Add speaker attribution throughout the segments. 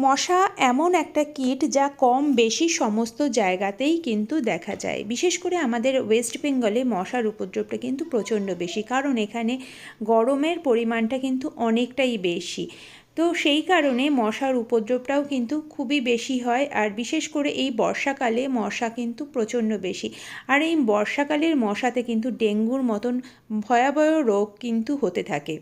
Speaker 1: মশা এমন একটা কীট যা কম বেশি সমস্ত জায়গাতেই কিন্তু দেখা যায়। বিশেষ করে আমাদের ওয়েস্ট বেঙ্গলে মশার উপদ্রবটা কিন্তু প্রচণ্ড বেশি, কারণ এখানে গরমের পরিমাণটা কিন্তু অনেকটাই বেশি। তো সেই কারণে মশার উপদ্রবটাও কিন্তু খুবই বেশি হয়। আর বিশেষ করে এই বর্ষাকালে মশা কিন্তু প্রচণ্ড বেশি। আর এই বর্ষাকালের মশাতে কিন্তু ডেঙ্গুর মতন ভয়াবহ রোগ কিন্তু হতে থাকে।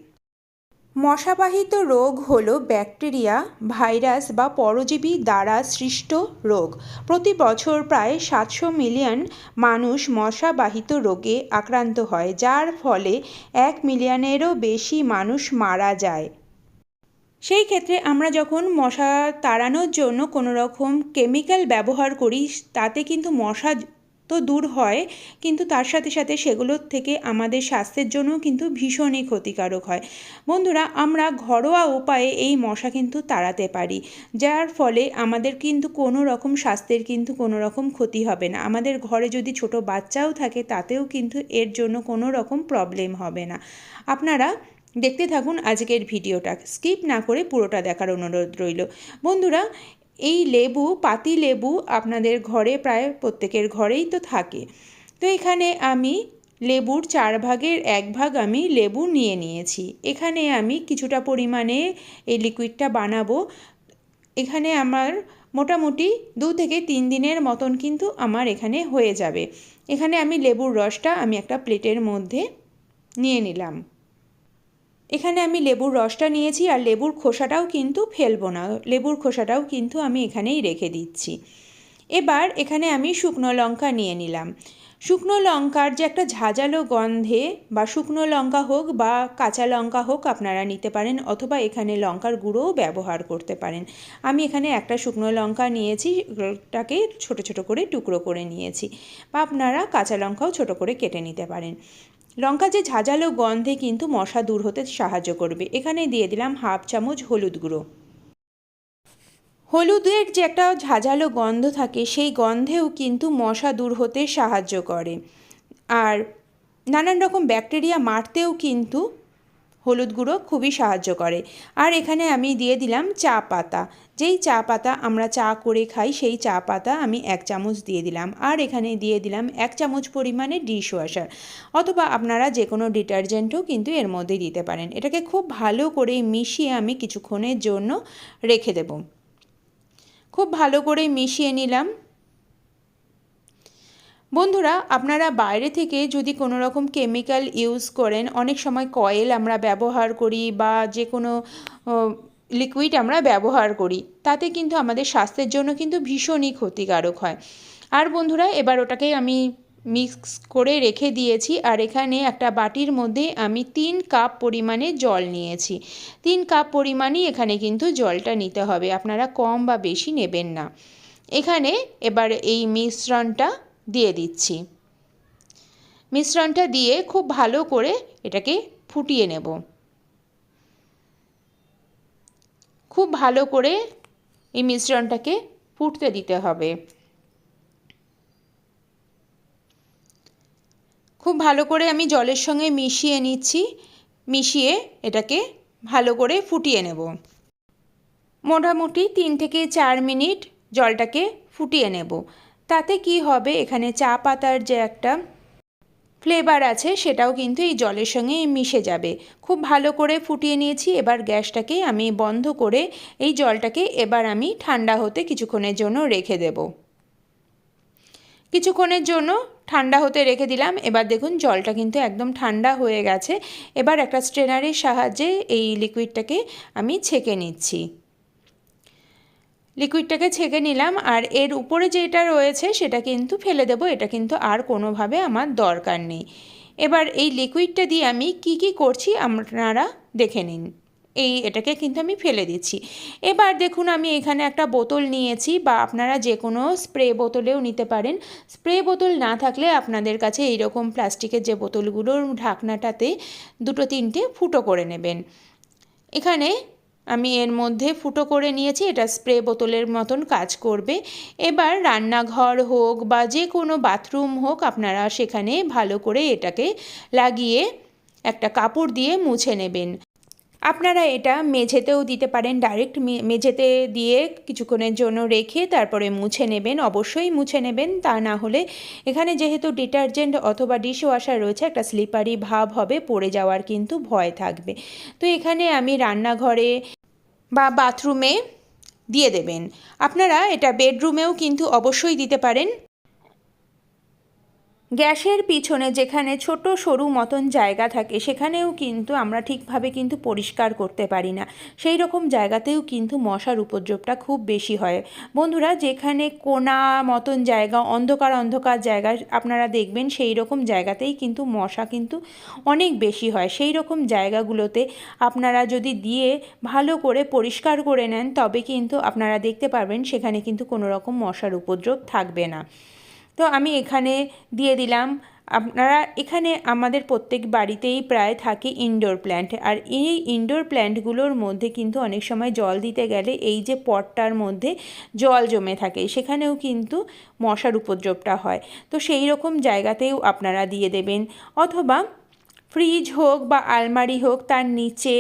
Speaker 1: মশাবাহিত রোগ হলো ব্যাকটেরিয়া, ভাইরাস বা পরজীবী দ্বারা সৃষ্ট রোগ। প্রতি বছর প্রায় 700 মিলিয়ন মানুষ মশাবাহিত রোগে আক্রান্ত হয়, যার ফলে 1 মিলিয়নেরও বেশি মানুষ মারা যায়। সেই ক্ষেত্রে আমরা যখন মশা তাড়ানোর জন্য কোনো রকম কেমিক্যাল ব্যবহার করি, তাতে কিন্তু মশা তো দূর হয়, কিন্তু তার সাথে সাথে সেগুলোর থেকে আমাদের স্বাস্থ্যের জন্যও কিন্তু ভীষণই ক্ষতিকারক হয়। বন্ধুরা, আমরা ঘরোয়া উপায়ে এই মশা কিন্তু তাড়াতে পারি, যার ফলে আমাদের কিন্তু কোনো রকম স্বাস্থ্যের কিন্তু কোনো রকম ক্ষতি হবে না। আমাদের ঘরে যদি ছোট বাচ্চাও থাকে, তাতেও কিন্তু এর জন্য কোনো রকম প্রবলেম হবে না। আপনারা দেখতে থাকুন আজকের ভিডিওটা, স্কিপ না করে পুরোটা দেখার অনুরোধ রইল। বন্ধুরা, এই লেবু, পাতি লেবু আপনাদের ঘরে প্রায় প্রত্যেকের ঘরেই তো থাকে। তো এখানে আমি লেবুর 4 ভাগের 1 ভাগ আমি লেবু নিয়ে নিয়েছি। এখানে আমি কিছুটা পরিমাণে এই লিকুইডটা বানাবো। এখানে আমার মোটামুটি 2 থেকে 3 দিনের মতন কিন্তু আমার এখানে হয়ে যাবে। এখানে আমি লেবুর রসটা আমি একটা প্লেটের মধ্যে নিয়ে নিলাম। এখানে আমি লেবুর রসটা নিয়েছি, আর লেবুর খোসাটাও কিন্তু ফেলবো না, লেবুর খোসাটাও কিন্তু আমি এখানেই রেখে দিচ্ছি। এবার এখানে আমি শুকনো লঙ্কা নিয়ে নিলাম। শুকনো লঙ্কার যে একটা ঝাঁঝালো গন্ধে, বা শুকনো লঙ্কা হোক বা কাঁচা লঙ্কা হোক আপনারা নিতে পারেন, অথবা এখানে লঙ্কার গুঁড়োও ব্যবহার করতে পারেন। আমি এখানে একটা শুকনো লঙ্কা নিয়েছি, ওটাকে ছোট ছোট করে টুকরো করে নিয়েছি, বা আপনারা কাঁচা লঙ্কাও ছোট করে কেটে নিতে পারেন। লঙ্কা যে ঝাঁঝালো গন্ধে কিন্তু মশা দূর হতে সাহায্য করবে। এখানে দিয়ে দিলাম 1/2 চামচ হলুদ গুঁড়ো। হলুদের যে একটা ঝাঁঝালো গন্ধ থাকে, সেই গন্ধেও কিন্তু মশা দূর হতে সাহায্য করে। আর নানান রকম ব্যাকটেরিয়া মারতেও কিন্তু হলুদ গুঁড়ো খুবই সাহায্য করে। আর এখানে আমি দিয়ে দিলাম চা পাতা। যেই চা পাতা আমরা চা করে খাই, সেই চা পাতা আমি 1 চামচ দিয়ে দিলাম। আর এখানে দিয়ে দিলাম 1 চামচ পরিমাণে ডিশওয়াশার, অথবা আপনারা যে কোনো ডিটারজেন্টও কিন্তু এর মধ্যে দিতে পারেন। এটাকে খুব ভালো করে মিশিয়ে আমি কিছুক্ষণের জন্য রেখে দেব। খুব ভালো করে মিশিয়ে নিলাম। বন্ধুরা, আপনারা বাইরে থেকে যদি কোনো রকম কেমিক্যাল ইউজ করেন, অনেক সময় কয়েল আমরা ব্যবহার করি বা যে কোনো লিকুইড আমরা ব্যবহার করি, তাতে কিন্তু আমাদের স্বাস্থ্যের জন্য কিন্তু ভীষণই ক্ষতিকারক হয়। আর বন্ধুরা, এবার ওটাকে আমি মিক্স করে রেখে দিয়েছি। আর এখানে একটা বাটির মধ্যে আমি 3 কাপ পরিমাণে জল নিয়েছি। 3 কাপ পরিমাণই এখানে কিন্তু জলটা নিতে হবে, আপনারা কম বা বেশি নেবেন না। এখানে এবার এই মিশ্রণটা দিয়ে দিচ্ছি। মিশ্রণটা দিয়ে খুব ভালো করে এটাকে ফুটিয়ে নেব। খুব ভালো করে এই মিশ্রণটাকে ফুটতে দিতে হবে। খুব ভালো করে আমি জলের সঙ্গে মিশিয়ে নিচ্ছি। মিশিয়ে এটাকে ভালো করে ফুটিয়ে নেব। মোটামুটি 3 থেকে 4 মিনিট জলটাকে ফুটিয়ে নেব। তাতে কি হবে, এখানে চা পাতার যে একটা ফ্লেভার আছে, সেটাও কিন্তু এই জলের সঙ্গে মিশে যাবে। খুব ভালো করে ফুটিয়ে নিয়েছি। এবার গ্যাসটাকে আমি বন্ধ করে এই জলটাকে এবার আমি ঠান্ডা হতে কিছুক্ষণের জন্য রেখে দেব। কিছুক্ষণের জন্য ঠান্ডা হতে রেখে দিলাম। এবার দেখুন জলটা কিন্তু একদম ঠান্ডা হয়ে গেছে। এবার একটা স্ট্রেনারের সাহায্যে এই লিকুইডটাকে আমি ছেঁকে নিচ্ছি। লিকুইডটাকে ছেঁকে নিলাম, আর এর উপরে যেটা রয়েছে সেটা কিন্তু ফেলে দেব। এটা কিন্তু আর কোনোভাবে আমার দরকার নেই। এবার এই লিকুইডটা দিয়ে আমি কি করছি আপনারা দেখে নিন। এটাকে কিন্তু আমি ফেলে দিচ্ছি। এবার দেখুন আমি এখানে একটা বোতল নিয়েছি, বা আপনারা যে কোনো স্প্রে বোতলেও নিতে পারেন। স্প্রে বোতল না থাকলে আপনাদের কাছে এইরকম প্লাস্টিকের যে বোতলগুলোর ঢাকনাটাতে 2-3টে ফুটো করে নেবেন। এখানে আমি এর মধ্যে ফুটো করে নিয়েছি, এটা স্প্রে বোতলের মতন কাজ করবে। এবার রান্নাঘর হোক বা যে কোনো বাথরুম হোক, আপনারা সেখানে ভালো করে এটাকে লাগিয়ে একটা কাপড় দিয়ে মুছে নেবেন। আপনারা এটা মেঝেতেও দিতে পারেন, ডাইরেক্ট মেঝেতে দিয়ে কিছুক্ষণের জন্য রেখে তারপরে মুছে নেবেন, অবশ্যই মুছে নেবেন। তা না হলে এখানে যেহেতু ডিটারজেন্ট অথবা ডিশওয়াশার রয়েছে, একটা স্লিপারি ভাব হবে, পড়ে যাওয়ার কিন্তু ভয় থাকবে। তো এখানে আমি রান্নাঘরে বা বাথরুমে দিয়ে দেবেন। আপনারা এটা বেডরুমেও কিন্তু অবশ্যই দিতে পারেন। গ্যাসের পিছনে যেখানে ছোট সরু মতন জায়গা থাকে সেখানেও কিন্তু আমরা ঠিকভাবে কিন্তু পরিষ্কার করতে পারি না, সেই রকম জায়গাতেও কিন্তু মশার উপদ্রবটা খুব বেশি হয়। বন্ধুরা, যেখানে কোনা মতন জায়গা, অন্ধকার অন্ধকার জায়গা আপনারা দেখবেন, সেই রকম জায়গাতেই কিন্তু মশা কিন্তু অনেক বেশি হয়। সেই রকম জায়গাগুলোতে আপনারা যদি দিয়ে ভালো করে পরিষ্কার করে নেন, তবে কিন্তু আপনারা দেখতে পারবেন সেখানে কিন্তু কোনো রকম মশার উপদ্রব থাকবে না। তো আমি এখানে দিয়ে দিলাম। আপনারা এখানে আমাদের প্রত্যেক বাড়িতেই প্রায় থাকে ইনডোর প্ল্যান্ট, আর এই ইনডোর প্ল্যান্টগুলোর মধ্যে কিন্তু অনেক সময় জল দিতে গেলে এই যে পটটার মধ্যে জল জমে থাকে, সেখানেও কিন্তু মশার উপদ্রবটা হয়। তো সেই রকম জায়গাতেও আপনারা দিয়ে দেবেন, অথবা ফ্রিজ হোক বা আলমারি হোক, তার নিচে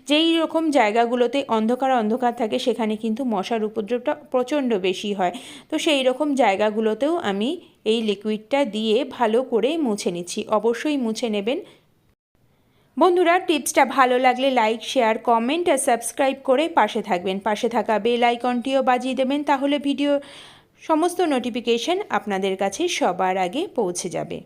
Speaker 1: যেই রকম জায়গাগুলোতে অন্ধকার অন্ধকার থাকে সেখানে কিন্তু মশার উপদ্রবটা প্রচণ্ড বেশি হয়। তো সেই রকম জায়গাগুলোতেও আমি এই লিকুইডটা দিয়ে ভালো করে মুছে নিচ্ছি, অবশ্যই মুছে নেবেন। বন্ধুরা, টিপসটা ভালো লাগলে লাইক, শেয়ার, কমেন্ট আর সাবস্ক্রাইব করে পাশে থাকবেন। পাশে থাকা বেল আইকনটিও বাজিয়ে দেবেন, তাহলে ভিডিও সমস্ত নোটিফিকেশন আপনাদের কাছে সবার আগে পৌঁছে যাবে।